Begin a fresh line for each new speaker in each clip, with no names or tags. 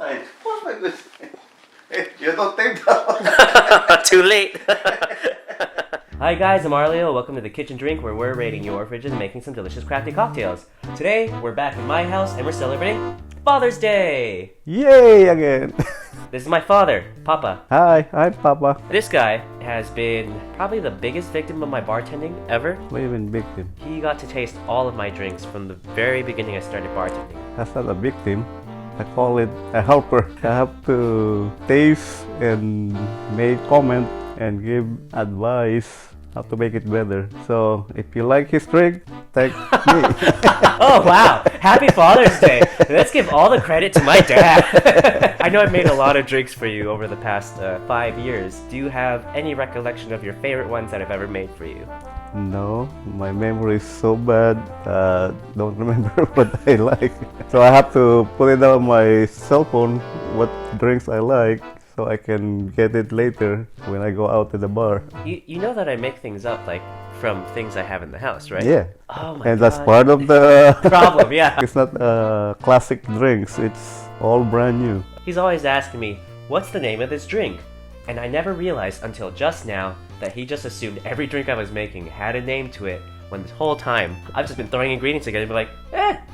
Hey, what's my goodness? Hey, you don't take that one.
Too late. Hi guys, I'm Arleo. Welcome to the Kitchen Drink, where we're raiding your fridges and making some delicious crafty cocktails. Today, we're back in my house and we're celebrating Father's Day.
Yay again.
This is my father, Papa.
Hi, I'm Papa.
This guy has been probably the biggest victim of my bartending ever.
What do you mean victim?
He got to taste all of my drinks from the very beginning I started bartending.
That's not a victim. I call it a helper. I have to taste and make comment and give advice how to make it better. So if you like his drink, thank me.
Oh wow! Happy Father's Day! Let's give all the credit to my dad. I know I've made a lot of drinks for you over the past 5 years. Do you have any recollection of your favorite ones that I've ever made for you?
No, my memory is so bad. Don't remember what I like. So I have to put it on my cell phone what drinks I like, so I can get it later when I go out to the bar.
You know that I make things up, like, from things I have in the house, right?
Yeah.
Oh my god.
And that's part of the
problem, yeah.
It's not classic drinks, it's all brand new.
He's always asking me, what's the name of this drink? And I never realized until just now that he just assumed every drink I was making had a name to it, when this whole time I've just been throwing ingredients together and be like,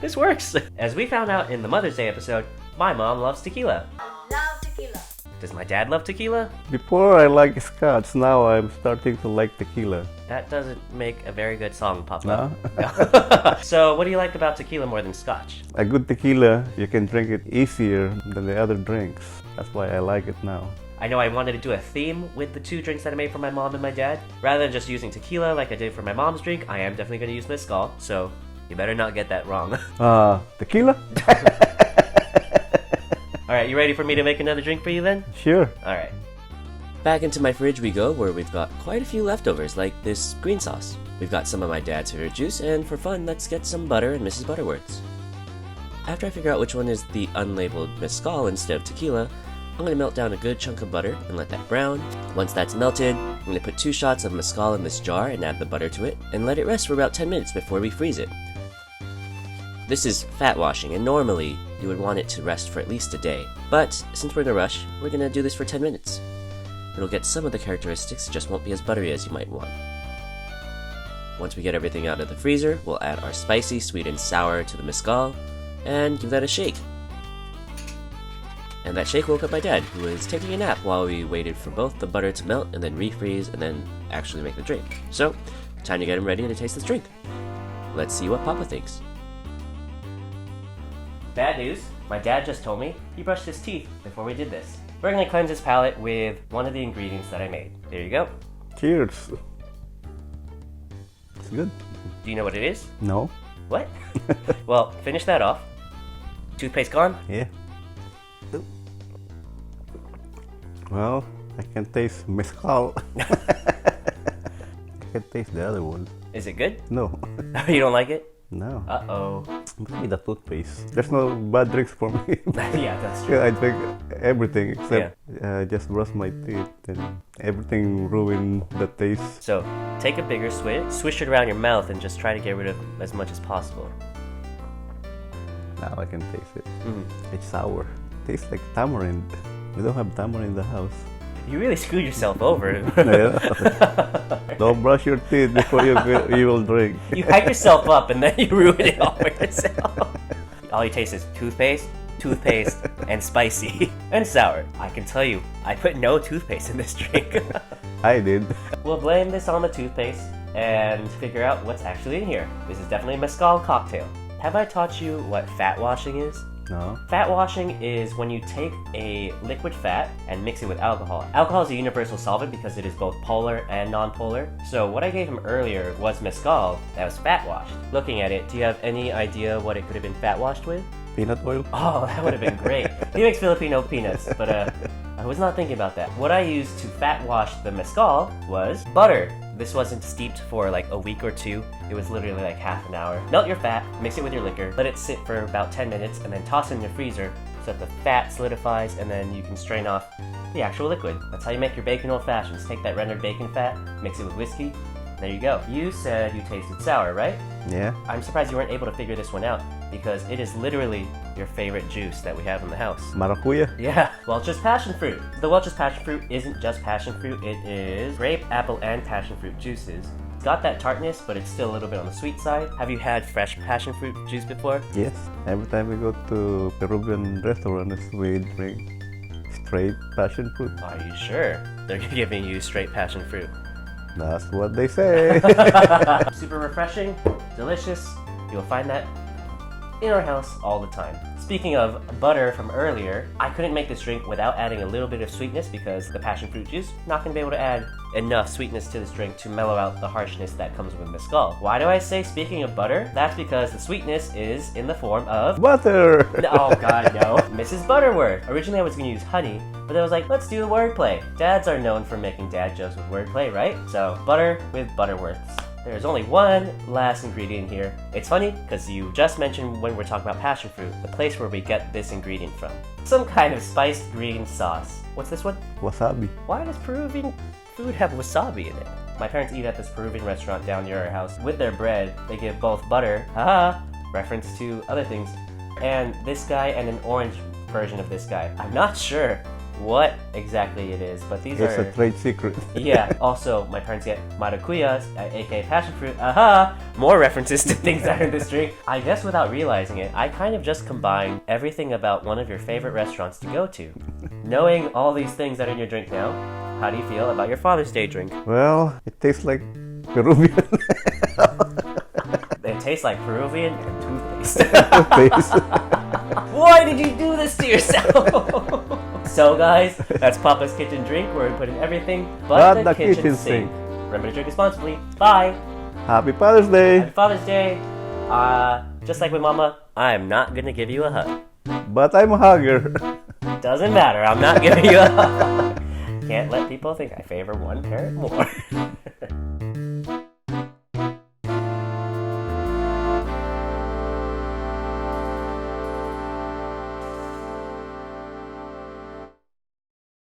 this works. As we found out in the Mother's Day episode, my mom loves tequila.
Love tequila.
Does my dad love tequila?
Before I like scotch, now I'm starting to like tequila.
That doesn't make a very good song, Papa.
No?
So what do you like about tequila more than scotch?
A good tequila, you can drink it easier than the other drinks. That's why I like it now.
I know I wanted to do a theme with the two drinks that I made for my mom and my dad. Rather than just using tequila like I did for my mom's drink, I am definitely going to use mezcal, so you better not get that wrong.
Tequila?
Alright, you ready for me to make another drink for you then?
Sure.
Alright. Back into my fridge we go, where we've got quite a few leftovers, like this green sauce. We've got some of my dad's favorite juice, and for fun, let's get some butter and Mrs. Butterworth's. After I figure out which one is the unlabeled mezcal instead of tequila, I'm going to melt down a good chunk of butter and let that brown. Once that's melted, I'm going to put 2 shots of mezcal in this jar and add the butter to it, and let it rest for about 10 minutes before we freeze it. This is fat washing, and normally you would want it to rest for at least a day, but since we're in a rush, we're going to do this for 10 minutes. It'll get some of the characteristics, just won't be as buttery as you might want. Once we get everything out of the freezer, we'll add our spicy, sweet, and sour to the mezcal, and give that a shake. And that shake woke up my dad, who was taking a nap while we waited for both the butter to melt and then refreeze and then actually make the drink. So, time to get him ready to taste this drink. Let's see what Papa thinks. Bad news, my dad just told me he brushed his teeth before we did this. We're going to cleanse his palate with one of the ingredients that I made. There you go.
Cheers. It's good.
Do you know what it is?
No?
What? Well, finish that off. Toothpaste gone?
Yeah. Well, I can taste mezcal. I can taste the other one.
Is it good?
No.
You don't like it?
No.
Uh-oh.
Maybe the toothpaste. There's no bad drinks for me.
Yeah, that's true.
I drink everything except just brush my teeth and everything ruined the taste.
So, take a bigger swish it around your mouth and just try to get rid of as much as possible.
Now I can taste it. It's sour. Tastes like tamarind. We don't have tamarind in the house.
You really screwed yourself over.
Don't brush your teeth before you will drink.
You hype yourself up and then you ruin it all for yourself. All you taste is toothpaste, and spicy, and sour. I can tell you, I put no toothpaste in this drink.
I did.
We'll blame this on the toothpaste and figure out what's actually in here. This is definitely a mezcal cocktail. Have I taught you what fat washing is?
No.
Fat washing is when you take a liquid fat and mix it with alcohol. Alcohol is a universal solvent because it is both polar and non-polar. So what I gave him earlier was mezcal that was fat washed. Looking at it, do you have any idea what it could have been fat washed with?
Peanut oil?
Oh, that would have been great. He makes Filipino peanuts, but I was not thinking about that. What I used to fat wash the mezcal was butter. This wasn't steeped for like a week or 2. It was literally like half an hour. Melt your fat, mix it with your liquor, let it sit for about 10 minutes, and then toss it in your freezer so that the fat solidifies, and then you can strain off the actual liquid. That's how you make your bacon old fashions. Take that rendered bacon fat, mix it with whiskey. There you go. You said you tasted sour, right?
Yeah.
I'm surprised you weren't able to figure this one out. because it is literally your favorite juice that we have in the house.
Maracuya.
Yeah, Welch's passion fruit. The Welch's passion fruit isn't just passion fruit, it is grape, apple, and passion fruit juices. It's got that tartness, but it's still a little bit on the sweet side. Have you had fresh passion fruit juice before?
Yes. Every time we go to Peruvian restaurants, we drink straight passion fruit.
Are you sure? They're giving you straight passion fruit.
That's what they say.
Super refreshing, delicious. You'll find that in our house all the time. Speaking of butter from earlier, I couldn't make this drink without adding a little bit of sweetness because the passion fruit juice, not gonna be able to add enough sweetness to this drink to mellow out the harshness that comes with mezcal. Why do I say speaking of butter? That's because the sweetness is in the form of
Butter!
oh god, no. Mrs. Butterworth. Originally I was gonna use honey, but I was like, let's do the wordplay. Dads are known for making dad jokes with wordplay, right? So, butter with Butterworths. There's only one last ingredient here. It's funny, because you just mentioned when we're talking about passion fruit, the place where we get this ingredient from. Some kind of spiced green sauce. What's this one?
Wasabi.
Why does Peruvian food have wasabi in it? My parents eat at this Peruvian restaurant down near our house. With their bread, they give both butter, haha, reference to other things, and this guy and an orange version of this guy. I'm not sure what exactly it is, but these
It's
are...
a trade secret.
Yeah, also, my parents get maracuyas, aka passion fruit, aha! More references to things that are in this drink. I guess without realizing it, I kind of just combined everything about one of your favorite restaurants to go to. Knowing all these things that are in your drink now, how do you feel about your Father's Day drink?
Well, it tastes like Peruvian
It tastes like Peruvian and toothpaste.
taste.
Why did you do this to yourself? So guys, that's Papa's Kitchen Drink, where we put in everything but the kitchen sink. Remember to drink responsibly. Bye!
Happy Father's Day!
Happy Father's Day! Just like with Mama, I'm not gonna give you a hug.
But I'm a hugger.
Doesn't matter, I'm not giving you a hug. Can't let people think I favor one parent more.